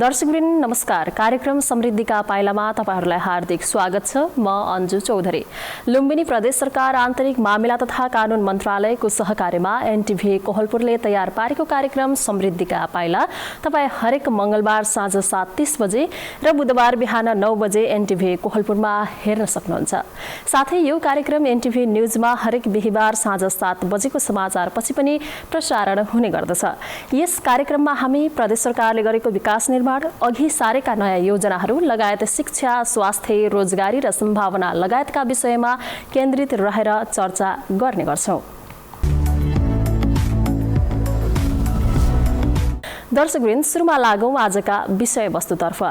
दर्शकवृन्द नमस्कार। कार्यक्रम समृद्धिका पाइलामा तपाईहरुलाई हार्दिक स्वागत छ। म अन्जु चौधरी। लुम्बिनी प्रदेश सरकार आन्तरिक मामिला तथा कानून मन्त्रालयको सहकार्यमा एनटिभी कोहलपुरले तयार पारेको कार्यक्रम समृद्धिका पाइला तपाई हरेक मंगलबार साँझ 7:30 बजे र बुधबार बिहान 9 बजे एनटिभी कोहलपुरमा हेर्न सक्नुहुन्छ। साथै यो कार्यक्रम एनटिभी न्यूजमा हरेक बिहीबार साँझ 7 बजेको समाचारपछि पनि प्रसारण हुने गर्दछ। यस कार्यक्रममा हामी प्रदेश सरकारले गरेको विकास निर्माण अघि सारेका नयाँ योजनाहरू लगायत शिक्षा, स्वास्थ्य, रोजगारी र सम्भावना लगायतका विषयमा केन्द्रित रहेर चर्चा गर्ने गर्छौं। दर्शकवृन्द, सुरुमा लागौं आजका विषयवस्तुतर्फ।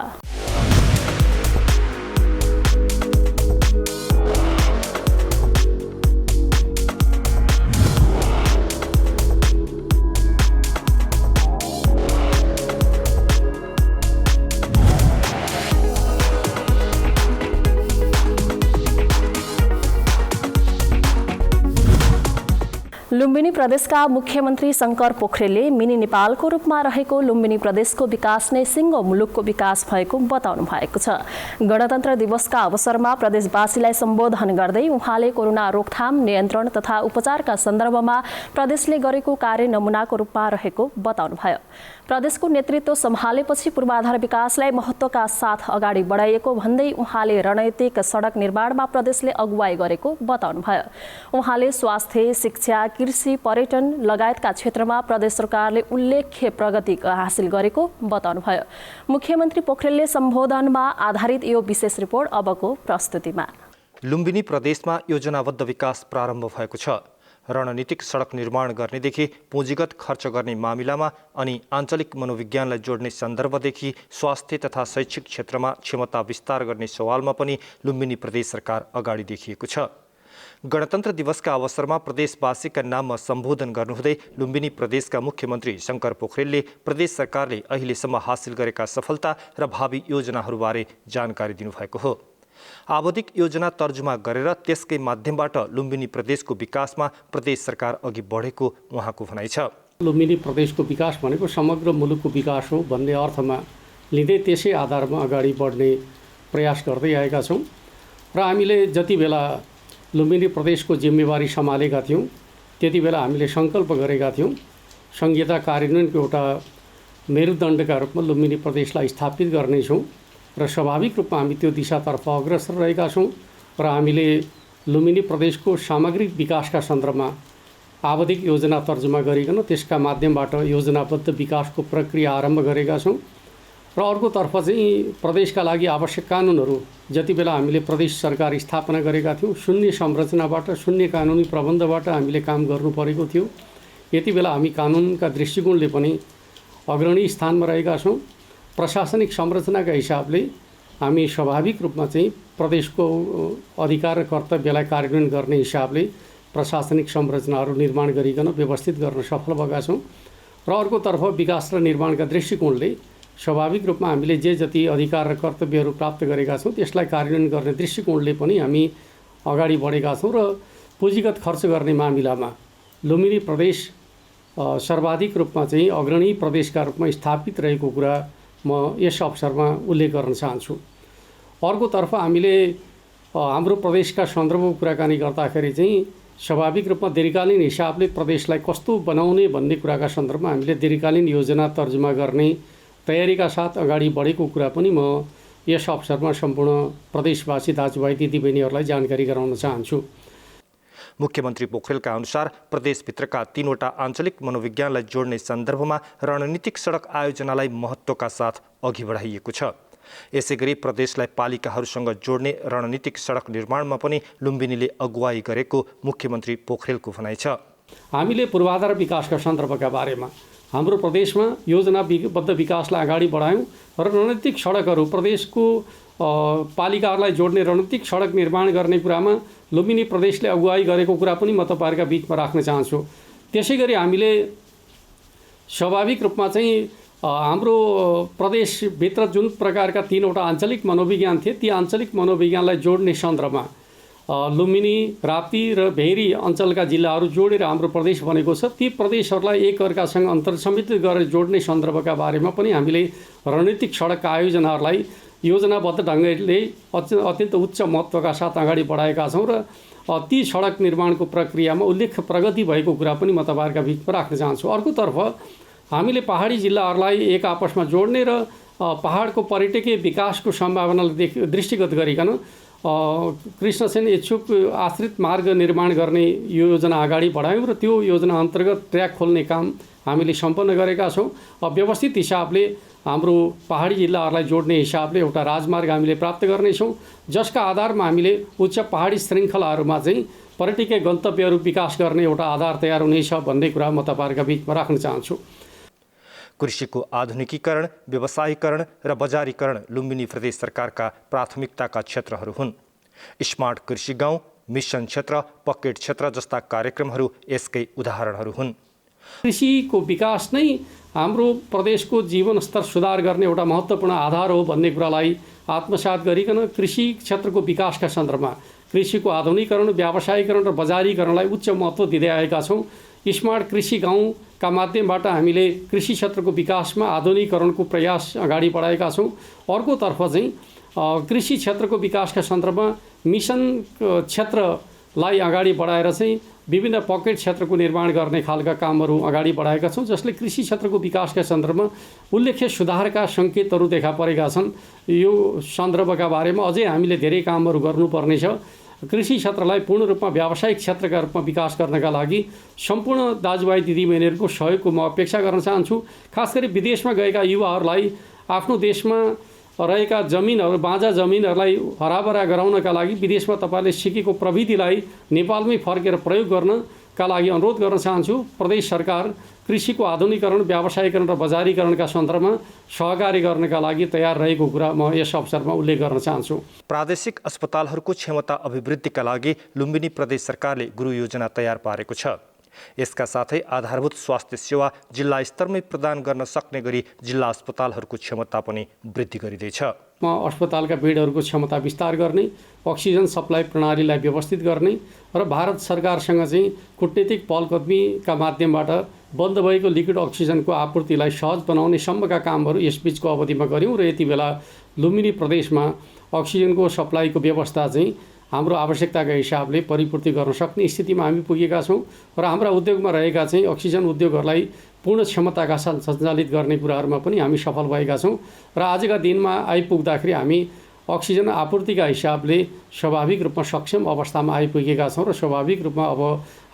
लुम्बिनी प्रदेशका मुख्यमन्त्री शंकर पोखरेलले मिनी नेपालको रूपमा रहेको लुम्बिनी प्रदेशको विकास नै सिङ्गो मुलुकको विकास भएको बताउनु भएको छ। गणतन्त्र दिवसका अवसरमा प्रदेशवासीलाई सम्बोधन गर्दै उहाँले कोरोना रोकथाम, नियन्त्रण तथा उपचारका सन्दर्भमा प्रदेशले गरेको कार्य नमुनाको रूपमा रहेको बताउनुभयो। प्रदेशको नेतृत्व सम्हालेपछि पूर्वाधार विकासलाई महत्त्वका साथ अगाडि बढाइएको भन्दै उहाँले रणनीतिक सडक निर्माणमा प्रदेशले अगुवाई गरेको बताउनुभयो। उहाँले स्वास्थ्य, शिक्षा, कृषि, पर्यटन लगायतका क्षेत्रमा प्रदेश सरकारले उल्लेख्य प्रगति हासिल गरेको बताउनुभयो। मुख्यमन्त्री पोखरेलले सम्बोधनमा आधारित यो विशेष रिपोर्ट अबको प्रस्तुतिमा। लुम्बिनी प्रदेशमा योजनाबद्ध विकास प्रारम्भ भएको छ। रणनीतिक सडक निर्माण गर्नेदेखि पुँजीगत खर्च गर्ने मामिलामा अनि आञ्चलिक मनोविज्ञानलाई जोड्ने सन्दर्भदेखि स्वास्थ्य तथा शैक्षिक क्षेत्रमा क्षमता विस्तार गर्ने सवालमा पनि लुम्बिनी प्रदेश सरकार अगाडि देखिएको छ। गणतन्त्र दिवसका अवसरमा प्रदेशवासीका नाममा सम्बोधन गर्नुहुँदै लुम्बिनी प्रदेशका मुख्यमन्त्री शंकर पोखरेलले प्रदेश सरकारले अहिलेसम्म हासिल गरेका सफलता र भावी योजनाहरूबारे जानकारी दिनुभएको हो। आवधिक योजना तर्जुमा गरेर त्यसकै माध्यमबाट लुम्बिनी प्रदेशको विकासमा प्रदेश सरकार अघि बढेको उहाँको भनाइ छ। लुम्बिनी प्रदेशको विकास भनेको समग्र मुलुकको विकास हो भन्ने अर्थमा लिँदै त्यसै आधारमा अगाडि बढ्ने प्रयास गर्दै आएका छौँ र हामीले जति बेला लुम्बिनी प्रदेशको जिम्मेवारी सम्हालेका थियौँ त्यति बेला हामीले सङ्कल्प गरेका थियौँ संहिता कार्यान्वयनको एउटा मेरुदण्डका रूपमा लुम्बिनी प्रदेशलाई स्थापित गर्नेछौँ र स्वाभाविक रूपमा हामी त्यो दिशातर्फ अग्रसर रहेका छौँ र हामीले लुम्बिनी प्रदेशको सामग्रिक विकासका सन्दर्भमा आवधिक योजना तर्जुमा गरिकन त्यसका माध्यमबाट योजनाबद्ध विकासको प्रक्रिया आरम्भ गरेका छौँ र अर्कोतर्फ चाहिँ प्रदेशका लागि आवश्यक कानुनहरू जति बेला हामीले प्रदेश सरकार स्थापना गरेका थियौँ शून्य संरचनाबाट, शून्य कानुनी प्रबन्धबाट हामीले काम गर्नु परेको थियो। यति बेला हामी कानुनका दृष्टिकोणले पनि अग्रणी स्थानमा रहेका छौँ। प्रशासनिक संरचनाका हिसाबले हामी स्वाभाविक रूपमा चाहिँ प्रदेशको अधिकार र कर्तव्यलाई कार्यान्वयन गर्ने हिसाबले प्रशासनिक संरचनाहरू निर्माण गरिकन व्यवस्थित गर्न सफल भएका छौँ र अर्कोतर्फ विकास र निर्माणका दृष्टिकोणले स्वाभाविक रूपमा हामीले जे जति अधिकार र कर्तव्यहरू प्राप्त गरेका छौँ त्यसलाई कार्यान्वयन गर्ने दृष्टिकोणले पनि हामी अगाडि बढेका छौँ र पुँजीगत खर्च गर्ने मामिलामा लुम्बिनी प्रदेश सर्वाधिक रूपमा चाहिँ अग्रणी प्रदेशका रूपमा स्थापित रहेको कुरा म यस अवसरमा उल्लेख गर्न चाहन्छु। अर्कोतर्फ हामीले हाम्रो प्रदेशका सन्दर्भको कुराकानी गर्दाखेरि चाहिँ स्वाभाविक रूपमा दीर्घकालीन हिसाबले प्रदेशलाई कस्तो बनाउने भन्ने कुराका सन्दर्भमा हामीले दीर्घकालीन योजना तर्जुमा गर्ने तयारीका साथ अगाडि बढेको कुरा पनि म यस अवसरमा सम्पूर्ण प्रदेशवासी दाजुभाइ दिदीबहिनीहरूलाई जानकारी गराउन चाहन्छु। मुख्यमन्त्री पोखरेलका अनुसार प्रदेशभित्रका 3वटा आञ्चलिक मनोविज्ञानलाई जोड्ने सन्दर्भमा रणनीतिक सडक आयोजनालाई महत्त्वका साथ अघि बढाइएको छ। यसैगरी प्रदेशलाई पालिकाहरूसँग जोड्ने रणनीतिक सडक निर्माणमा पनि लुम्बिनीले अगुवाई गरेको मुख्यमन्त्री पोखरेलको भनाइ छ। हामीले पूर्वाधार विकासका सन्दर्भका बारेमा हाम्रो प्रदेशमा योजनाबद्ध विकासलाई अगाडि बढायौँ र रणनीतिक सडकहरू प्रदेशको पालिकाहरूलाई जोड्ने रणनीतिक सडक निर्माण गर्ने कुरामा लुम्बिनी प्रदेशले अगुवाई गरेको कुरा पनि म तपाईँहरूका बिचमा राख्न चाहन्छु। त्यसै गरी हामीले स्वाभाविक रूपमा चाहिँ हाम्रो प्रदेशभित्र जुन प्रकारका 3वटा आञ्चलिक मनोविज्ञान थिए ती आञ्चलिक मनोविज्ञानलाई जोड्ने सन्दर्भमा लुम्बिनी, राप्ती र भेरी अञ्चलका जिल्लाहरू जोडेर हाम्रो प्रदेश बनेको छ। ती प्रदेशहरूलाई एकअर्कासँग अन्तर्समित गरेर जोड्ने सन्दर्भका बारेमा पनि हामीले रणनीतिक सडकका आयोजनाहरूलाई योजनाबद्ध ढङ्गले अत्यन्त उच्च महत्त्वका साथ अगाडि बढाएका छौँ र ती सडक निर्माणको प्रक्रियामा उल्लेख्य प्रगति भएको कुरा पनि म तपाईँहरूका बिचमा राख्न चाहन्छु। अर्कोतर्फ हामीले पहाडी जिल्लाहरूलाई एक आपसमा जोड्ने र पहाडको पर्यटकीय विकासको सम्भावनालाई दृष्टिगत गरिकन कृष्णसेन इच्छुक आश्रित मार्ग निर्माण गर्ने योजना अगाडि बढायौँ र त्यो योजना अन्तर्गत ट्र्याक खोल्ने काम हामीले सम्पन्न गरेका छौँ। व्यवस्थित हिसाबले हाम्रो पहाडी जिल्लाहरूलाई जोड्ने हिसाबले एउटा राजमार्ग हामीले प्राप्त गर्नेछौँ, जसका आधारमा हामीले उच्च पहाडी श्रृङ्खलाहरूमा चाहिँ पर्यटकीय गन्तव्यहरू विकास गर्ने एउटा आधार तयार हुनेछ भन्ने कुरा म तपाईँहरूका बिचमा राख्न चाहन्छु। कृषिको आधुनिकीकरण, व्यवसायीकरण र बजारीकरण लुम्बिनी प्रदेश सरकारका प्राथमिकताका क्षेत्रहरू हुन्। स्मार्ट कृषि गाउँ, मिसन क्षेत्र, पकेट क्षेत्र जस्ता कार्यक्रमहरू यसकै उदाहरणहरू हुन्। कृषिको विकास नै हाम्रो प्रदेशको जीवन स्तर सुधार गर्ने एउटा महत्त्वपूर्ण आधार हो भन्ने कुरालाई आत्मसात गरिकन कृषि क्षेत्रको विकासका सन्दर्भमा कृषिको आधुनिकीकरण, व्यावसायीकरण र बजारीकरणलाई उच्च महत्त्व दिँदै आएका छौँ। स्मार्ट कृषि गाउँका माध्यमबाट हामीले कृषि क्षेत्रको विकासमा आधुनिकीकरणको प्रयास अगाडि बढाएका छौँ। अर्कोतर्फ चाहिँ कृषि क्षेत्रको विकासका सन्दर्भमा मिसन क्षेत्रलाई अगाडि बढाएर चाहिँ विभिन्न पकेट क्षेत्रको निर्माण गर्ने खालका कामहरू अगाडि बढाएका छौँ, जसले कृषि क्षेत्रको विकासका सन्दर्भमा उल्लेख्य सुधारका सङ्केतहरू देखा परेका छन्। यो सन्दर्भका बारेमा अझै हामीले धेरै कामहरू गर्नुपर्नेछ। कृषि क्षेत्रलाई पूर्ण रूपमा व्यावसायिक क्षेत्रका रूपमा विकास गर्नका लागि सम्पूर्ण दाजुभाइ दिदीबहिनीहरूको सहयोगको म अपेक्षा गर्न चाहन्छु। खास गरी विदेशमा गएका युवाहरूलाई आफ्नो देशमा रहेका जमिनहरू, बाँझा जमिनहरूलाई हराभरा गराउनका लागि विदेशमा तपाईँले सिकेको प्रविधिलाई नेपालमै फर्केर प्रयोग गर्नका लागि अनुरोध गर्न चाहन्छु। प्रदेश सरकार कृषिको आधुनिकीकरण, व्यावसायीकरण र बजारीकरणका सन्दर्भमा सहकारी गर्नका लागि तयार रहेको कुरा म यस अवसरमा उल्लेख गर्न चाहन्छु। प्रादेशिक अस्पतालहरूको क्षमता अभिवृद्धिका लागि लुम्बिनी प्रदेश सरकारले गुरु योजना तयार पारेको छ। यसका साथै आधारभूत स्वास्थ्य सेवा जिल्ला स्तरमै प्रदान गर्न सक्ने गरी जिल्ला अस्पतालहरूको क्षमता पनि वृद्धि गरिँदैछ। अस्पतालका बेडहरूको क्षमता विस्तार गर्ने, अक्सिजन सप्लाई प्रणालीलाई व्यवस्थित गर्ने र भारत सरकारसँग चाहिँ कूटनीतिक पहलकदमीका माध्यमबाट बन्द भएको लिक्विड अक्सिजनको आपूर्तिलाई सहज बनाउने सम्मका कामहरू यसबीचको अवधिमा गऱ्यौँ र यति बेला लुम्बिनी प्रदेशमा अक्सिजनको सप्लाईको व्यवस्था चाहिँ हाम्रो आवश्यकताका हिसाबले परिपूर्ति गर्न सक्ने स्थितिमा हामी पुगेका छौँ र हाम्रा उद्योगमा रहेका चाहिँ अक्सिजन उद्योगहरूलाई पूर्ण क्षमताका साथ सञ्चालित गर्ने कुराहरूमा पनि हामी सफल भएका छौँ र आजका दिनमा आइपुग्दाखेरि हामी अक्सिजन आपूर्तिका हिसाबले स्वाभाविक रूपमा सक्षम अवस्थामा आइपुगेका छौँ र स्वाभाविक रूपमा अब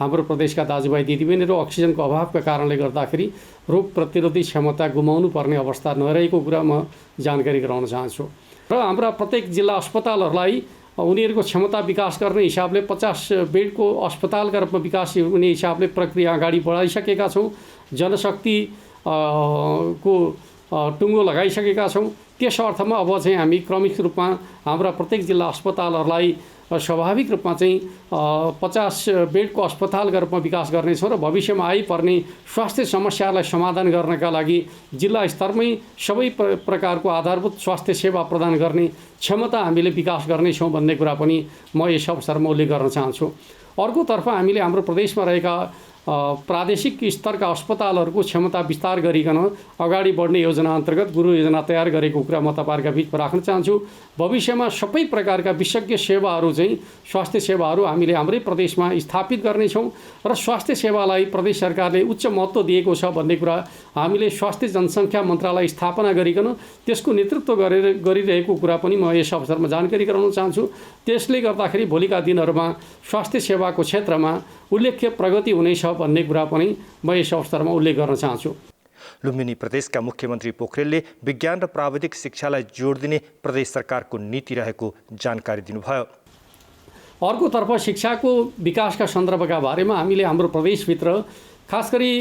हाम्रो प्रदेशका दाजुभाइ दिदीबहिनीहरू अक्सिजनको अभावका कारणले गर्दाखेरि रोग प्रतिरोधी क्षमता गुमाउनु पर्ने अवस्था नरहेको कुरा म जानकारी गराउन चाहन्छु र हाम्रा प्रत्येक जिल्ला अस्पतालहरूलाई उनीहरूको क्षमता विकास गर्ने हिसाबले 50 बेडको अस्पतालका रूपमा विकास हुने हिसाबले प्रक्रिया अगाडि बढाइसकेका छौँ। जनशक्ति को टुङ्गो लगाइसकेका छौँ। त्यस अर्थमा अब चाहिँ हामी क्रमिक रूपमा हाम्रा प्रत्येक जिल्ला अस्पतालहरूलाई स्वाभाविक रूपमा चाहिँ 50 बेडको अस्पतालका रूपमा विकास गर्नेछौँ र भविष्यमा आइपर्ने स्वास्थ्य समस्याहरूलाई समाधान गर्नका लागि जिल्ला स्तरमै सबै प्रकारको आधारभूत स्वास्थ्य सेवा प्रदान गर्ने क्षमता हामीले विकास गर्नेछौँ भन्ने कुरा पनि म यस अवसरमा उल्लेख गर्न चाहन्छु। अर्कोतर्फ हामीले हाम्रो प्रदेशमा रहेका प्रादेशिक स्तरका अस्पतालहरूको क्षमता विस्तार गरिकन अगाडि बढ्ने योजना अन्तर्गत गुरु योजना तयार गरेको कुरा म तपाईँहरूका बिचमा राख्न चाहन्छु। भविष्यमा सबै प्रकारका विशेषज्ञ सेवाहरू चाहिँ स्वास्थ्य सेवाहरू हामीले हाम्रै प्रदेशमा स्थापित गर्नेछौँ र स्वास्थ्य सेवालाई प्रदेश सरकारले उच्च महत्त्व दिएको छ भन्ने कुरा हामीले स्वास्थ्य जनसङ्ख्या मन्त्रालय स्थापना गरिकन त्यसको नेतृत्व गरिरहेको कुरा पनि म यस अवसरमा जानकारी गराउन चाहन्छु। त्यसले गर्दाखेरि भोलिका दिनहरूमा स्वास्थ्य सेवाको क्षेत्रमा उल्लेख्य प्रगति हुनेछ भन्ने कुरा पनि म यस अवसरमा उल्लेख गर्न चाहन्छु। लुम्बिनी प्रदेशका मुख्यमन्त्री पोखरेलले विज्ञान र प्राविधिक शिक्षालाई जोड दिने प्रदेश सरकारको नीति रहेको जानकारी दिनुभयो। अर्कोतर्फ शिक्षाको विकासका सन्दर्भका बारेमा हामीले हाम्रो प्रदेशभित्र खास गरी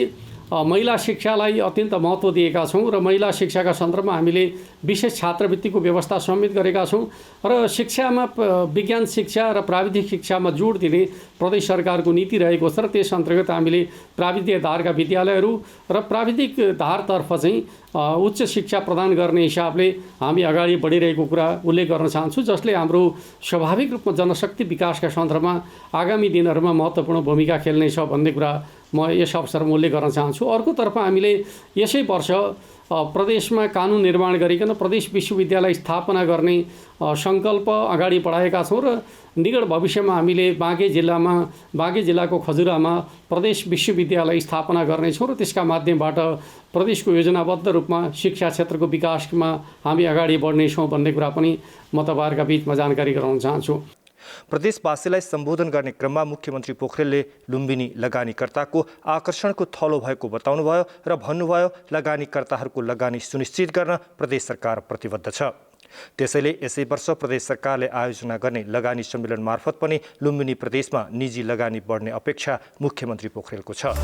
महिला शिक्षालाई अत्यन्त महत्त्व दिएका छौँ र महिला शिक्षाका सन्दर्भमा हामीले विशेष छात्रवृत्तिको व्यवस्था समेत गरेका छौँ र शिक्षामा विज्ञान शिक्षा र प्राविधिक शिक्षामा जोड दिने प्रदेश सरकारको नीति रहेको छ र त्यस अन्तर्गत हामीले प्राविधिक धारका विद्यालयहरू र प्राविधिक धारतर्फ चाहिँ उच्च शिक्षा प्रदान गर्ने हिसाबले हामी अगाडि बढिरहेको कुरा उल्लेख गर्न चाहन्छु, जसले हाम्रो स्वाभाविक रूपमा जनशक्ति विकासका सन्दर्भमा आगामी दिनहरूमा महत्त्वपूर्ण भूमिका खेल्नेछ भन्ने कुरा म यस अवसरमा उल्लेख गर्न चाहन्छु। अर्कोतर्फ हामीले यसै वर्ष प्रदेशमा कानुन निर्माण गरिकन प्रदेश विश्वविद्यालय स्थापना गर्ने सङ्कल्प अगाडि बढाएका छौँ र निकट भविष्यमा हामीले बाँके जिल्लाको खजुरामा प्रदेश विश्वविद्यालय स्थापना गर्नेछौँ र त्यसका माध्यमबाट प्रदेशको योजनाबद्ध रूपमा शिक्षा क्षेत्रको विकासमा हामी अगाडि बढ्नेछौँ भन्ने कुरा पनि म तपाईँहरूका बिचमा जानकारी गराउन चाहन्छु। प्रदेशवासीलाई सम्बोधन गर्ने क्रममा मुख्यमन्त्री पोखरेलले लुम्बिनी लगानीकर्ताको आकर्षणको थलो भएको बताउनुभयो र भन्नुभयो लगानीकर्ताहरूको लगानी सुनिश्चित गर्न प्रदेश सरकार प्रतिबद्ध छ। त्यसैले यसै वर्ष प्रदेश सरकारले आयोजना गर्ने लगानी सम्मेलन मार्फत पनि लुम्बिनी प्रदेशमा निजी लगानी बढ्ने अपेक्षा मुख्यमन्त्री पोखरेलको छ।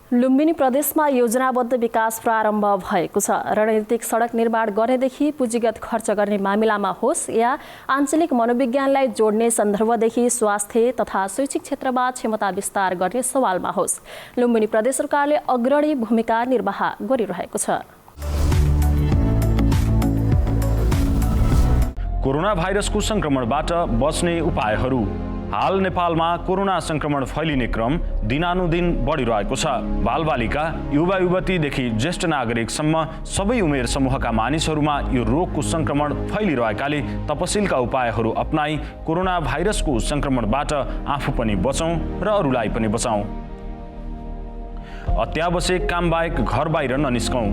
लुम्बिनी प्रदेशमा योजनाबद्ध विकास प्रारम्भ भएको छ। रणनीतिक सडक निर्माण गर्नेदेखि पुँजीगत खर्च गर्ने मामिलामा होस् या आञ्चलिक मनोविज्ञानलाई जोड्ने सन्दर्भदेखि स्वास्थ्य तथा शैक्षिक क्षेत्रमा क्षमता विस्तार गर्ने सवालमा होस्, लुम्बिनी प्रदेश सरकारले अग्रणी भूमिका निर्वाह गरिरहेको छ। कोरोना भाइरसको संक्रमणबाट बच्ने उपायहरू। हाल नेपालमा कोरोना संक्रमण फैलिने क्रम दिनानुदिन बढिरहेको छ। बालबालिका, युवा युवतीदेखि ज्येष्ठ नागरिकसम्म सबै उमेर समूहका मानिसहरूमा यो रोगको संक्रमण फैलिरहेकाले तपसिलका उपायहरू अपनाई कोरोना भाइरसको संक्रमणबाट आफू पनि बचौँ र अरूलाई पनि बचाउँ। अत्यावश्यक काम बाहेक घर बाहिर ननिस्कौँ।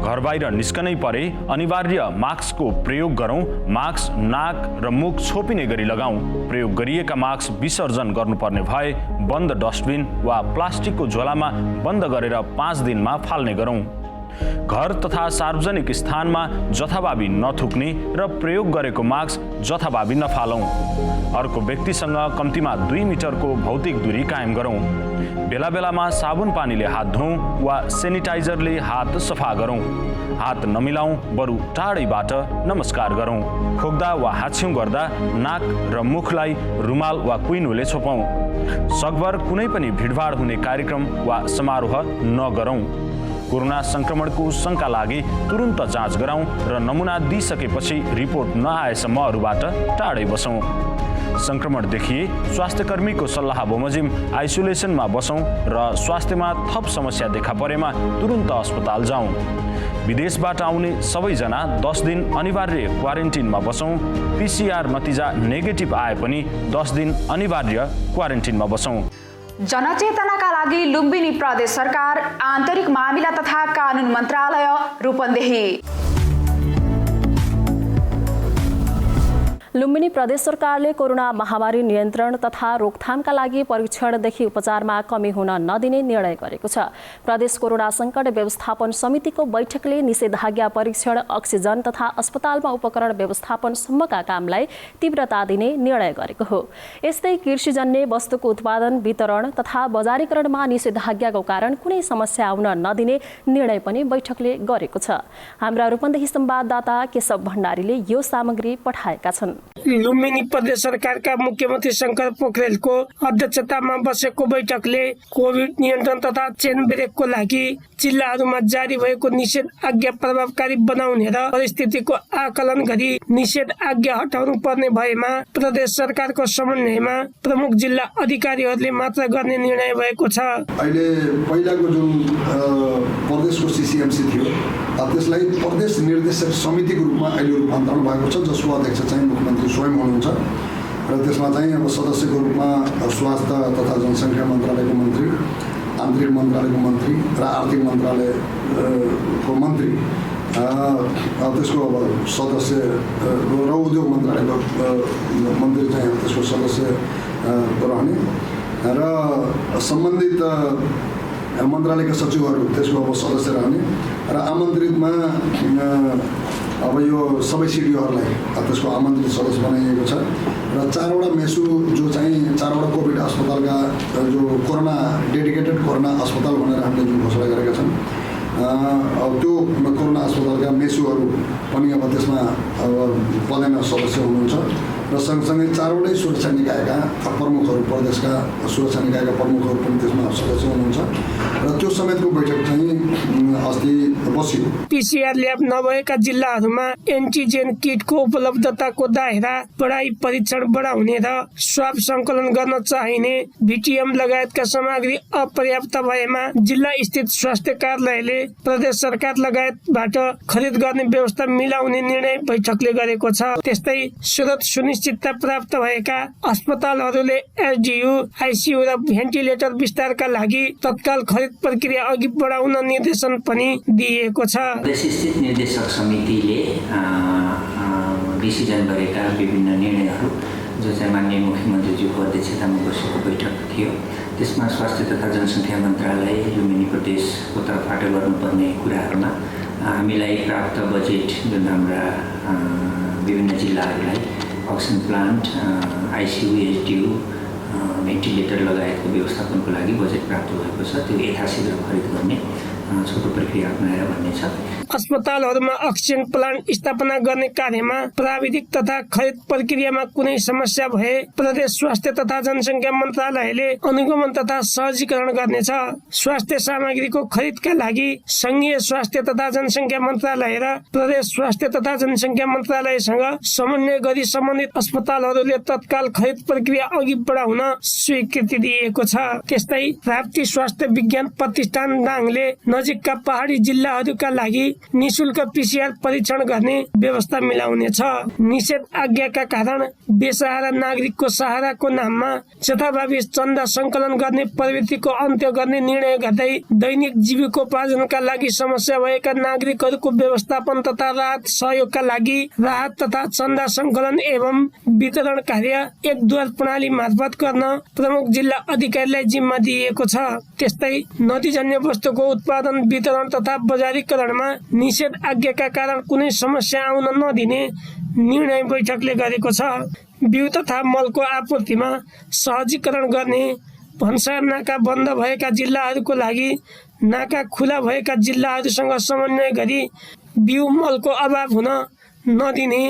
घर बाहिर निस्कनै परे अनिवार्य मास्कको प्रयोग गरौँ। मास्क नाक र मुख छोपिने गरी लगाउँ। प्रयोग गरिएका मास्क विसर्जन गर्नुपर्ने भए बन्द डस्टबिन वा प्लास्टिकको झोलामा बन्द गरेर 5 दिनमा फाल्ने गरौँ। घर तथा सार्वजनिक स्थानमा जथाभावी नथुक्ने र प्रयोग गरेको मास्क जथाभावी नफालौँ। अर्को व्यक्तिसँग कम्तीमा 2 मिटरको भौतिक दूरी कायम गरौँ। बेला बेलामा साबुन पानीले हात धौँ वा सेनिटाइजरले हात सफा गरौँ। हात नमिलाउँ, बरु टाढैबाट नमस्कार गरौँ। खोक्दा वा हाच्छिउँ गर्दा नाक र मुखलाई रुमाल वा कुइनोले छोपौँ। सकभर कुनै पनि भिडभाड हुने कार्यक्रम वा समारोह नगरौँ। कोरोना संक्रमणको शंका लागे तुरुन्त जाँच गराउँ र नमुना दिइसकेपछि रिपोर्ट नआएसम्म अरूबाट टाढै बसौँ। संक्रमण देखिए स्वास्थ्यकर्मीको सल्लाह बमोजिम आइसोलेसनमा बसौँ र स्वास्थ्यमा थप समस्या देखा परेमा तुरुन्त अस्पताल जाउँ। विदेशबाट आउने सबैजना 10 दिन अनिवार्य क्वारेन्टिनमा बसौँ। PCR नतिजा नेगेटिभ आए पनि 10 दिन अनिवार्य क्वारेन्टिनमा बसौँ। जनचेतनाका लागि लुम्बिनी प्रदेश सरकार, आन्तरिक मामिला तथा कानुन मन्त्रालय, रूपन्देही। लुम्बिनी प्रदेश सरकारले कोरोना महामारी नियन्त्रण तथा रोकथामका लागि परीक्षणदेखि उपचारमा कमी हुन नदिने निर्णय गरेको छ। प्रदेश कोरोना सङ्कट व्यवस्थापन समितिको बैठकले निषेधाज्ञा परीक्षण, अक्सिजन तथा अस्पतालमा उपकरण व्यवस्थापनसम्मका कामलाई तीव्रता दिने निर्णय गरेको हो। यस्तै कृषिजन्य वस्तुको उत्पादन, वितरण तथा बजारीकरणमा निषेधाज्ञाको कारण कुनै समस्या आउन नदिने निर्णय पनि बैठकले गरेको छ। हाम्रा रूपन्देही संवाददाता केशव भण्डारीले यो सामग्री पठाएका छन्। लुम्बिनी प्रदेश सरकारका मुख्यमन्त्री शंकर पोखरेलको अध्यक्षतामा बसेको बैठकले कोभिड नियन्त्रण तथा चेन ब्रेकको लागि जिल्लाहरूमा जारी भएको निषेध आज्ञा प्रभावकारी बनाउने र परिस्थितिको आकलन गरी निषेध आज्ञा हटाउनु पर्ने भएमा प्रदेश सरकारको समन्वयमा प्रमुख जिल्ला अधिकारीहरूले मात्र गर्ने निर्णय भएको छ। अहिले पहिलाको जुन प्रदेशको CCMC थियो त्यसलाई प्रदेश निर्देशक समितिको रूपमा अहिले रूपान्तरण भएको छ, जसको अध्यक्ष चाहिँ मुख्यमन्त्री स्वयं हुनुहुन्छ र त्यसमा चाहिँ अब सदस्यको रूपमा स्वास्थ्य तथा जनसङ्ख्या मन्त्रालयको मन्त्री, आन्तरिक मन्त्रालयको मन्त्री र आर्थिक मन्त्रालयको मन्त्री, त्यसको अब सदस्य र उद्योग मन्त्रालयको मन्त्री चाहिँ त्यसको सदस्य रहने र सम्बन्धित मन्त्रालयका सचिवहरू त्यसको अब सदस्य रहने र आमन्त्रितमा अब यो सबै सिडिओहरूलाई त्यसको आमन्त्रित सदस्य बनाइएको छ र 4वटा मेसु जो चाहिँ 4वटा कोभिड अस्पतालका जो कोरोना डेडिकेटेड कोरोना अस्पताल भनेर हामीले जुन घोषणा गरेका छन् त्यो कोरोना अस्पतालका मेसुहरू पनि अब त्यसमा पदेन सदस्य हुनुहुन्छ र सँगसँगै 4वटै सुरक्षा निकायका प्रमुखहरू प्रदेशका सुरक्षा निकायका प्रमुखहरू पनि त्यसमा सदस्य हुनुहुन्छ र त्यो समेतको बैठक चाहिँ अस्ति बस्यो। PCR ल्याब नभएका जिल्लाहरूमा एन्टिजेन किटको उपलब्धताको दायरा पढाइ परीक्षण बढाउने र स्वाब सङ्कलन गर्न चाहिने VTM लगायतका सामग्री अपर्याप्त भएमा जिल्ला स्थित स्वास्थ्य कार्यालयले प्रदेश सरकार लगायतबाट खरिद गर्ने व्यवस्था मिलाउने निर्णय बैठकले गरेको छ। त्यस्तै स्रोत सुनिश्चितता प्राप्त भएका अस्पतालहरूले SDU, ICU र भेन्टिलेटर विस्तारका लागि तत्काल खरिद प्रक्रिया अघि बढाउन निर्देशन पनि दिएको छ। स्थित निर्देशक समितिले डिसिजन गरेका विभिन्न निर्णयहरू जो चाहिँ माननीय मुख्यमन्त्रीज्यूको अध्यक्षतामा बसेको बैठक थियो त्यसमा स्वास्थ्य तथा जनसङ्ख्या मन्त्रालय लुम्बिनी प्रदेशको तर्फबाट गर्नुपर्ने कुराहरूमा हामीलाई प्राप्त बजेट जुन हाम्रा विभिन्न जिल्लाहरूलाई oxygen plant, ICU, SDU, ventilator लगायतको व्यवस्थापनको लागि बजेट प्राप्त भएको छ। त्यो यथाशीघ्र खरिद गर्ने छोटो प्रक्रिया अपनाएर भन्ने छ। अस्पतालहरूमा अक्सिजन प्लान्ट स्थापना गर्ने कार्यमा प्राविधिक तथा खरिद प्रक्रियामा कुनै समस्या भए प्रदेश स्वास्थ्य तथा जनसङ्ख्या मन्त्रालयले अनुगमन तथा सहजीकरण गर्नेछ। स्वास्थ्य सामग्रीको खरिदका लागि संघीय स्वास्थ्य तथा जनसङ्ख्या मन्त्रालय र प्रदेश स्वास्थ्य तथा जनसङ्ख्या मन्त्रालयसँग समन्वय गरी सम्बन्धित अस्पतालहरूले तत्काल खरिद प्रक्रिया अघि बढाउन स्वीकृति दिएको छ। त्यस्तै राप्ती स्वास्थ्य विज्ञान प्रतिष्ठान दाङले नजिकका पहाडी जिल्लाहरूका लागि निशुल्क PCR परीक्षण गर्ने व्यवस्था मिलाउनेछ। निषेध आज्ञाका कारण बेसहारा नागरिकको सहाराको नाममा जथाभावी चन्दा सङ्कलन गर्ने प्रवृत्तिको अन्त्य गर्ने निर्णय गर्दै दैनिक जीविकोपार्जनका लागि समस्या भएका नागरिकहरूको व्यवस्थापन तथा राहत सहयोगका लागि राहत तथा चन्दा सङ्कलन एवं वितरण कार्य एकद्वार प्रणाली मार्फत गर्न प्रमुख जिल्ला अधिकारीलाई जिम्मा दिएको छ। त्यस्तै नदीजन्य वस्तुको उत्पादन वितरण तथा बजारीकरणमा निषेध आज्ञाका कारण कुनै समस्या आउन नदिने निर्णय बैठकले गरेको छ। बिउ तथा मलको आपूर्तिमा सहजीकरण गर्ने, भन्सार नाका बन्द भएका जिल्लाहरूको लागि नाका खुला भएका जिल्लाहरूसँग समन्वय गरी बिउ मलको अभाव हुन नदिने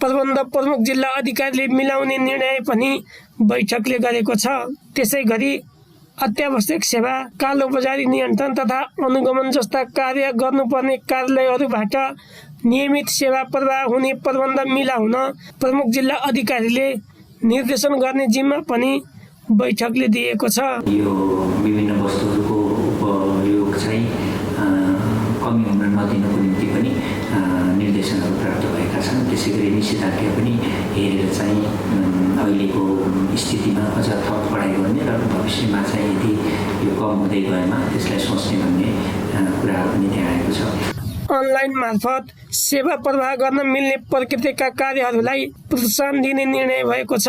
प्रबन्ध प्रमुख जिल्ला अधिकारीले मिलाउने निर्णय पनि बैठकले गरेको छ। त्यसै गरी अत्यावश्यक सेवा, कालो बजारी नियन्त्रण तथा अनुगमन जस्ता कार्य गर्नुपर्ने कार्यालयहरूबाट नियमित सेवा प्रवाह हुने प्रबन्ध मिलाउन प्रमुख जिल्ला अधिकारीले निर्देशन गर्ने जिम्मा पनि बैठकले दिएको छ। यो विभिन्न वस्तुहरूको उपयोग चाहिँ कमी हुन नदिनको निम्ति पनि निर्देशनहरू प्राप्त भएका छन्। त्यसै गरी निषेधाज्ञा पनि हेरेर चाहिँ अहिलेको स्थितिमा अझ थप पढाइ गर्ने र भविष्यमा चाहिँ यदि यो कम हुँदै गएमा त्यसलाई सोच्ने भन्ने कुराहरू पनि त्यहाँ आएको छ। अनलाइन मार्फत सेवा प्रवाह गर्न मिल्ने प्रकृतिका कार्यहरूलाई प्रोत्साहन दिने निर्णय भएको छ।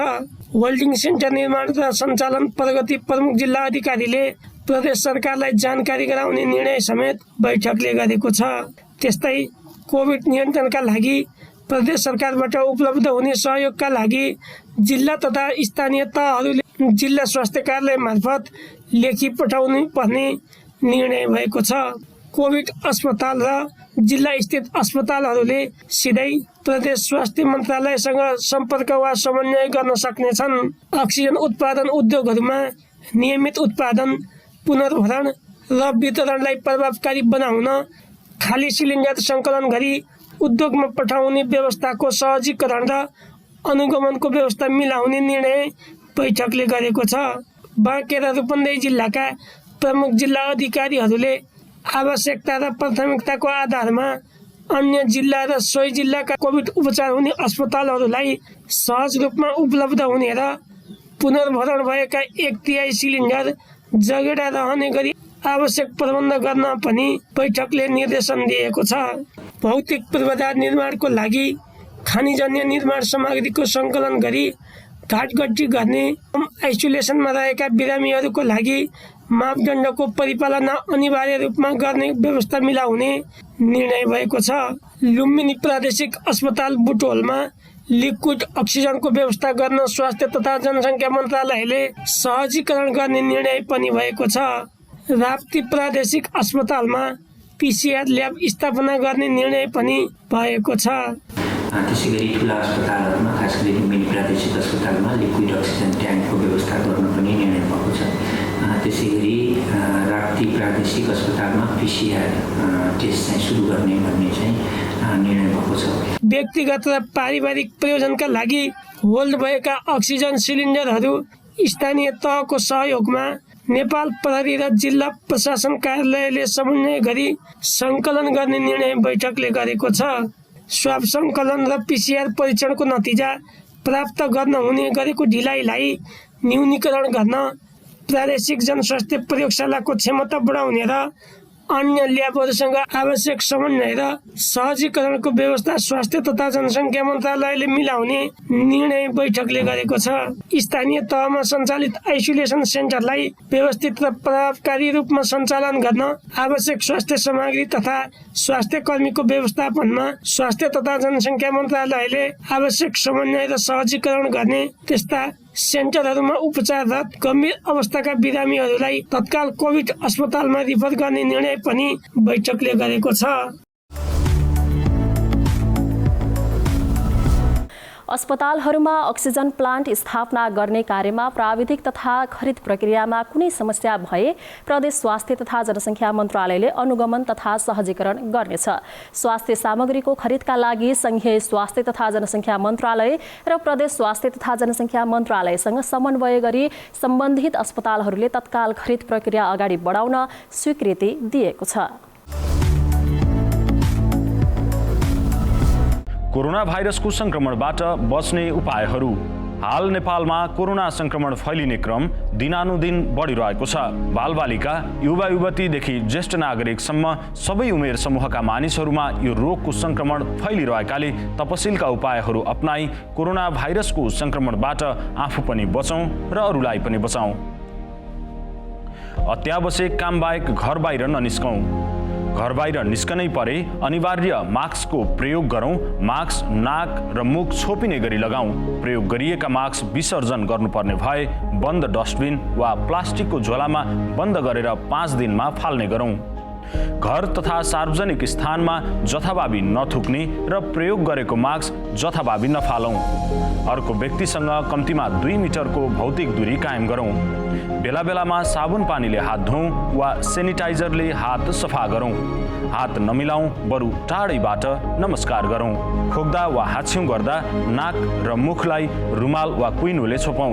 वेल्डिङ सेन्टर निर्माण र सञ्चालन प्रगति प्रमुख जिल्ला अधिकारीले प्रदेश सरकारलाई जानकारी गराउने निर्णय समेत बैठकले गरेको छ। त्यस्तै कोभिड नियन्त्रणका लागि प्रदेश सरकारबाट उपलब्ध हुने सहयोगका लागि जिल्ला तथा स्थानीय तहहरूले जिल्ला स्वास्थ्य कार्यालय मार्फत लेखी पठाउनु पर्ने निर्णय भएको छ। कोभिड अस्पताल र जिल्ला स्थित अस्पतालहरूले सिधै प्रदेश स्वास्थ्य मन्त्रालयसँग सम्पर्क वा समन्वय गर्न सक्नेछन्। अक्सिजन उत्पादन उद्योगहरूमा नियमित उत्पादन, पुनर्भरण र वितरणलाई प्रभावकारी बनाउन खाली सिलिन्डर सङ्कलन गरी उद्योगमा पठाउने व्यवस्थाको सहजीकरण र अनुगमनको व्यवस्था मिलाउने निर्णय बैठकले गरेको छ। बाँके र रूपन्देही जिल्लाका प्रमुख जिल्ला अधिकारीहरूले आवश्यकता र प्राथमिकताको आधारमा अन्य जिल्ला र सोही जिल्लाका कोभिड उपचार हुने अस्पतालहरूलाई सहज रूपमा उपलब्ध हुने र पुनर्भरण भएका 1/3 सिलिन्डर जगेडा रहने गरी आवश्यक प्रबन्ध गर्न पनि बैठकले निर्देशन दिएको छ। भौतिक पूर्वाधार निर्माणको लागि खानीजन्य निर्माण सामग्रीको सङ्कलन गरी घाटगड्डी गर्ने, आइसोलेसनमा रहेका बिरामीहरूको लागि मापदण्डको परिपालना अनिवार्य रूपमा गर्ने व्यवस्था मिलाउने निर्णय भएको छ। लुम्बिनी प्रादेशिक अस्पताल बुटोलमा लिक्विड अक्सिजनको व्यवस्था गर्न स्वास्थ्य तथा जनसङ्ख्या मन्त्रालयले सहजीकरण गर्ने निर्णय पनि भएको छ। राप्ती प्रादेशिक अस्पतालमा PCR ल्याब स्थापना गर्ने निर्णय पनि भएको छ। त्यसै गरी ठुला अस्पतालहरूमा खास गरी लुम्बिनी प्रादेशिक अस्पतालमा लिक्विड अक्सिजन ट्याङ्कको व्यवस्था गर्न पनि निर्णय भएको छ। त्यसै गरी राप्ती प्रादेशिक अस्पतालमा PCR टेस्ट चाहिँ सुरु गर्ने भन्ने चाहिँ निर्णय भएको छ। व्यक्तिगत र पारिवारिक प्रयोजनका लागि होल्ड भएका अक्सिजन सिलिन्डरहरू स्थानीय तहको सहयोगमा नेपाल प्रहरी र जिल्ला प्रशासन कार्यालयले समन्वय गरी सङ्कलन गर्ने निर्णय बैठकले गरेको छ। स्वाब सङ्कलन र PCR परीक्षणको नतिजा प्राप्त गर्न हुने गरेको ढिलाइलाई न्यूनीकरण गर्न प्रादेशिक जनस्वास्थ्य प्रयोगशालाको क्षमता बढाउने र अन्य ल्याबहरूसँग आवश्यक समन्वय र सहजीकरणको व्यवस्था स्वास्थ्य तथा जनसङ्ख्या मन्त्रालयले मिलाउने निर्णय बैठकले गरेको छ। स्थानीय तहमा सञ्चालित आइसोलेसन सेन्टरलाई व्यवस्थित र प्रभावकारी रूपमा सञ्चालन गर्न आवश्यक स्वास्थ्य सामग्री तथा स्वास्थ्य कर्मीको व्यवस्थापनमा स्वास्थ्य तथा जनसङ्ख्या मन्त्रालयले आवश्यक समन्वय र सहजीकरण गर्ने त्यस्ता सेन्टरहरूमा उपचाररत गम्भीर अवस्थाका बिरामीहरूलाई तत्काल कोभिड अस्पतालमा रिफर गर्ने निर्णय पनि बैठकले गरेको छ। अस्पतालहरूमा अक्सिजन प्लान्ट स्थापना गर्ने कार्यमा प्राविधिक तथा खरिद प्रक्रियामा कुनै समस्या भए प्रदेश स्वास्थ्य तथा जनसङ्ख्या मन्त्रालयले अनुगमन तथा सहजीकरण गर्नेछ। स्वास्थ्य सामग्रीको खरिदका लागि संघीय स्वास्थ्य तथा जनसङ्ख्या मन्त्रालय र प्रदेश स्वास्थ्य तथा जनसङ्ख्या मन्त्रालयसँग समन्वय गरी सम्बन्धित अस्पतालहरूले तत्काल खरिद प्रक्रिया अगाडि बढाउन स्वीकृति दिएको छ। कोरोना भाइरसको संक्रमणबाट बच्ने उपायहरू। हाल नेपालमा कोरोना संक्रमण फैलिने क्रम दिनानुदिन बढिरहेको छ। बालबालिका, युवा युवतीदेखि ज्येष्ठ नागरिकसम्म सबै उमेर समूहका मानिसहरूमा यो रोगको संक्रमण फैलिरहेकाले तपसिलका उपायहरू अपनाई कोरोना भाइरसको संक्रमणबाट आफू पनि बचौं र अरूलाई पनि बचाउँ। अत्यावश्यक काम बाहेक घर बाहिर ननिस्कौँ। घर बाहिर निस्कनै परे अनिवार्य मास्कको प्रयोग गरौँ। मास्क, नाक र मुख छोपिने गरी लगाउँ। प्रयोग गरिएका मास्क विसर्जन गर्नुपर्ने भए बन्द डस्टबिन वा प्लास्टिकको झोलामा बन्द गरेर 5 दिनमा फाल्ने गरौँ। घर तथा सार्वजनिक स्थानमा जथाभावी नथुक्ने र प्रयोग गरेको मास्क जथाभावी नफालौँ। अर्को व्यक्तिसँग कम्तीमा 2 मिटरको भौतिक दूरी कायम गरौँ। बेला बेलामा साबुन पानीले हात धोऊँ वा सेनिटाइजरले हात सफा गरौँ। हात नमिलाउँ, बरु टाढैबाट नमस्कार गरौँ। खोक्दा वा हाच्छिउँ गर्दा नाक र मुखलाई रुमाल वा कुइनोले छोपौँ।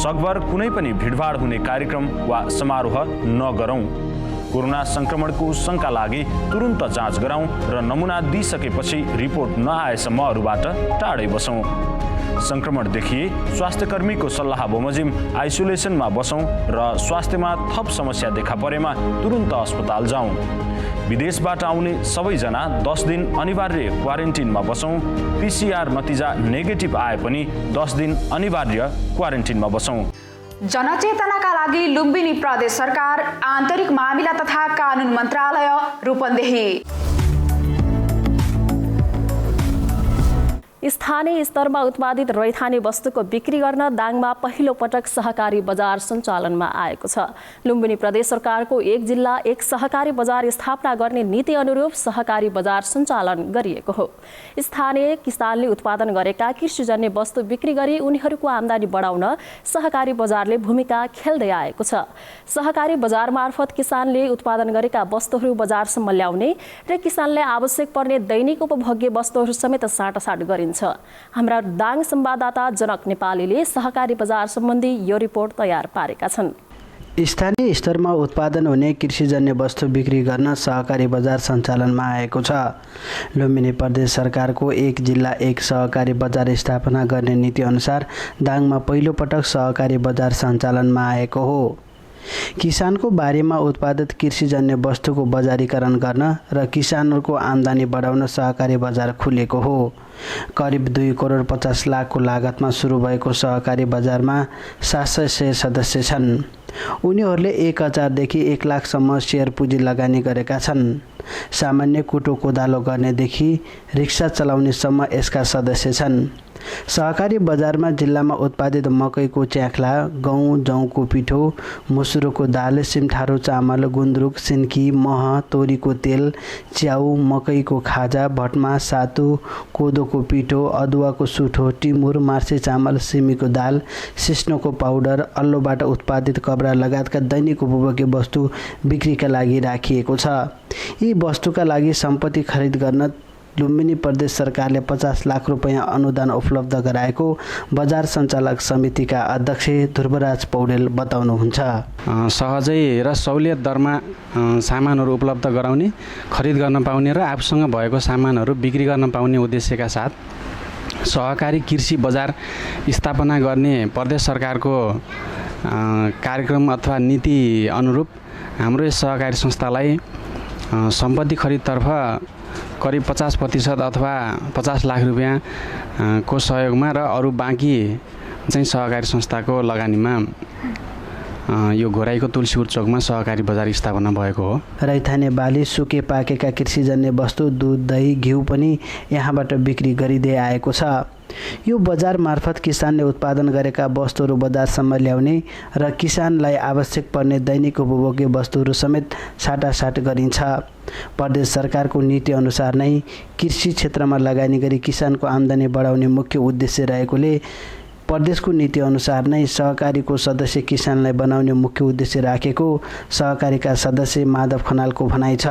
सकभर कुनै पनि भिडभाड हुने कार्यक्रम वा समारोह नगरौँ। कोरोना संक्रमणको शंका लागे तुरुन्त जाँच गराउँ र नमुना दिइसकेपछि रिपोर्ट नआएसम्म अरूबाट टाढै बसौँ। संक्रमण देखिए स्वास्थ्यकर्मीको सल्लाह बमोजिम आइसोलेसनमा बसौँ र स्वास्थ्यमा थप समस्या देखा परेमा तुरुन्त अस्पताल जाउँ। विदेशबाट आउने सबैजना 10 दिन अनिवार्य क्वारेन्टिनमा बसौँ। PCR नतिजा नेगेटिभ आए पनि 10 दिन अनिवार्य क्वारेन्टिनमा बसौँ। जनचेतनाका लागि लुम्बिनी प्रदेश सरकार, आन्तरिक मामिला तथा कानुन मन्त्रालय, रूपन्देही। स्थानीय स्तरमा उत्पादित रैथाने वस्तुको बिक्री गर्न दाङमा पहिलो पटक सहकारी बजार सञ्चालनमा आएको छ। लुम्बिनी प्रदेश सरकारको एक जिल्ला एक सहकारी बजार स्थापना गर्ने नीति अनुरूप सहकारी बजार सञ्चालन गरिएको हो। स्थानीय किसानले उत्पादन गरेका कृषिजन्य वस्तु बिक्री गरी उनीहरूको आम्दानी बढाउन सहकारी बजारले भूमिका खेल्दै आएको छ। सहकारी बजार मार्फत किसानले उत्पादन गरेका वस्तुहरू बजारसम्म ल्याउने र किसानले आवश्यक पर्ने दैनिक उपभोग्य वस्तुहरू समेत साटासाट गरिन्छ। हाम्रा दाङ संवाददाता जनक नेपालीले सहकारी बजार सम्बन्धी यो रिपोर्ट तयार पारेका छन्। स्थानीय स्तरमा उत्पादन हुने कृषिजन्य वस्तु बिक्री गर्न सहकारी बजार सञ्चालनमा आएको छ। लुम्बिनी प्रदेश सरकारको एक जिल्ला एक सहकारी बजार स्थापना गर्ने नीति अनुसार दाङमा पहिलो पटक सहकारी बजार सञ्चालनमा आएको हो। किसानको बारीमा उत्पादित कृषिजन्य वस्तुको बजारीकरण गर्न र किसानहरूको आम्दानी बढाउन सहकारी बजार खुलेको हो। करिब 2 करोड 50 लाखको लागतमा सुरु भएको सहकारी बजारमा 700 सदस्य छन्। उनीहरूले 1000 देखि 1 लाखसम्म सेयर पुँजी लगानी गरेका छन्। सामान्य कुटो कोदालो गर्नेदेखि रिक्सा चलाउनेसम्म यसका सदस्य छन्। सहकारी बजारमा जिल्लामा उत्पादित मकैको च्याख्ला, गहुँ जौँको पिठो, मुसुरोको दाल, सिमठारो चामल, गुन्द्रुक, सिन्की, मह, तोरीको तेल, च्याउ, मकैको खाजा, भट्मा, सातु, कोदोको पिठो, अदुवाको सुठो, टिमुर, मार्से चामल, सिमीको दाल, सिस्नोको पाउडर, अल्लोबाट उत्पादित कपडा लगायतका दैनिक उपभोग्य वस्तु बिक्रीका लागि राखिएको छ। यी वस्तुका लागि सम्पत्ति खरिद गर्न लुम्बिनी प्रदेश सरकारले 50 लाख रुपैयाँ अनुदान उपलब्ध गराएको बजार सञ्चालक समितिका अध्यक्ष ध्रुवराज पौडेल बताउनुहुन्छ। सहजै र सहुलियत दरमा सामानहरू उपलब्ध गराउने, खरिद गर्न पाउने र आफूसँग भएको सामानहरू बिक्री गर्न पाउने उद्देश्यका साथ सहकारी कृषि बजार स्थापना गर्ने प्रदेश सरकारको कार्यक्रम अथवा नीति अनुरूप हाम्रो यस सहकारी संस्थालाई सम्पत्ति खरिदतर्फ करिब 50% अथवा 50 लाख रुपैयाँ को सहयोगमा र अरू बाँकी चाहिँ सहकारी संस्थाको लगानीमा यो घोराईको तुलसीपुर चोकमा सहकारी बजार स्थापना भएको हो। रैथाने बाली, सुके पाकेका कृषिजन्य वस्तु, दूध, दही, घिउ पनि यहाँबाट बिक्री गरिँदै आएको छ। यो बजार मार्फत किसानले उत्पादन गरेका वस्तुहरू बजारसम्म ल्याउने र किसानलाई आवश्यक पर्ने दैनिक उपभोग्य वस्तुहरू समेत साटासाट गरिन्छ। प्रदेश सरकारको नीति अनुसार नै कृषि क्षेत्रमा लगानी गरी किसानको आम्दानी बढाउने मुख्य उद्देश्य रहेकोले प्रदेशको नीति अनुसार नै सहकारीको सदस्य किसानलाई बनाउने मुख्य उद्देश्य राखेको सहकारीका सदस्य माधव खनालको भनाइ छ।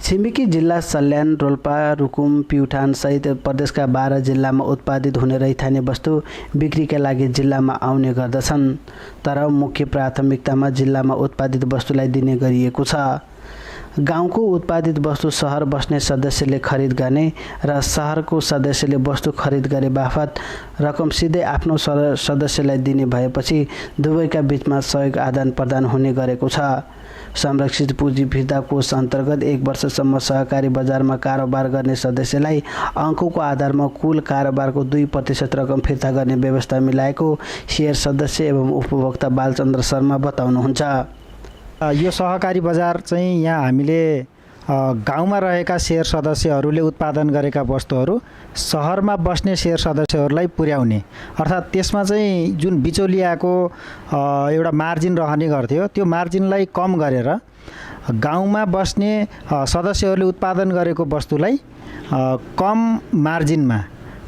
छिमेकी जिल्ला सल्यान, रोल्पा, रुकुम, प्युठान सहित प्रदेशका 12 जिल्लामा उत्पादित हुने रैथाने वस्तु बिक्रीका लागि जिल्लामा आउने गर्दछन्, तर मुख्य प्राथमिकतामा जिल्लामा उत्पादित वस्तुलाई दिने गरिएको छ। गाउँको उत्पादित वस्तु सहर बस्ने सदस्यले खरिद गर्ने र सहरको सदस्यले वस्तु खरिद गरे बापत रकम सिधै आफ्नो सदस्यलाई दिने भएपछि दुवैका बीचमा सहयोग आदान प्रदान हुने गरेको छ। संरक्षित पुँजी फिर्ता कोष अन्तर्गत 1 वर्षसम्म सहकारी बजारमा कारोबार गर्ने सदस्यलाई अङ्कको आधारमा कुल कारोबारको 2% रकम फिर्ता गर्ने व्यवस्था मिलाएको शेयर सदस्य एवं उपभोक्ता बालचन्द्र शर्मा बताउनुहुन्छ। यो सहकारी बजार चाहिँ यहाँ हामीले गाउँमा रहेका शेयर सदस्यहरूले उत्पादन गरेका वस्तुहरू सहरमा बस्ने शेयर सदस्यहरूलाई पुर्याउने, अर्थात् त्यसमा चाहिँ जुन बिचौलियाको एउटा मार्जिन रहने गर्थ्यो त्यो मार्जिनलाई कम गरेर गाउँमा बस्ने सदस्यहरूले उत्पादन गरेको वस्तुलाई कम मार्जिनमा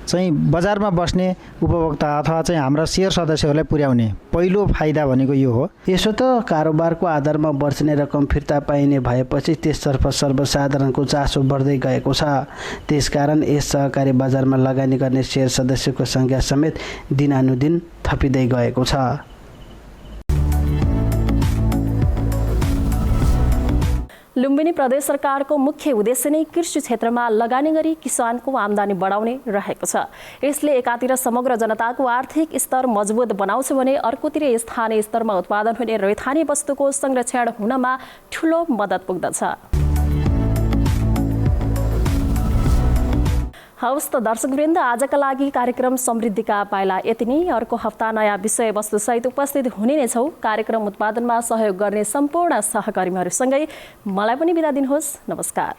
चाहिँ बजारमा बस्ने उपभोक्ता अथवा चाहिँ हाम्रा शेयर सदस्यहरूलाई पुर्याउने पहिलो फाइदा भनेको यो हो। यसो त कारोबारको आधारमा बच्ने रकम फिर्ता पाइने भएपछि त्यसतर्फ सर्वसाधारणको चासो बढ्दै गएको छ। त्यसकारण यस सहकारी बजारमा लगानी गर्ने शेयर सदस्यको सङ्ख्या समेत दिनानुदिन थपिँदै गएको छ। लुम्बिनी प्रदेश सरकारको मुख्य उद्देश्य नै कृषि क्षेत्रमा लगानी गरी किसानको आम्दानी बढाउने रहेको छ। यसले एकातिर समग्र जनताको आर्थिक स्तर मजबुत बनाउँछ भने अर्कोतिर स्थानीय स्तरमा उत्पादन हुने रैथाने वस्तुको संरक्षण हुनमा ठूलो मद्दत पुग्दछ। हवस् त दर्शकवृन्द, आजका लागि कार्यक्रम समृद्धिका पाइला यति नै। अर्को हप्ता नयाँ विषयवस्तुसहित उपस्थित हुने नै छौँ। कार्यक्रम उत्पादनमा सहयोग गर्ने सम्पूर्ण सहकर्मीहरूसँगै मलाई पनि बिदा दिनुहोस्। नमस्कार।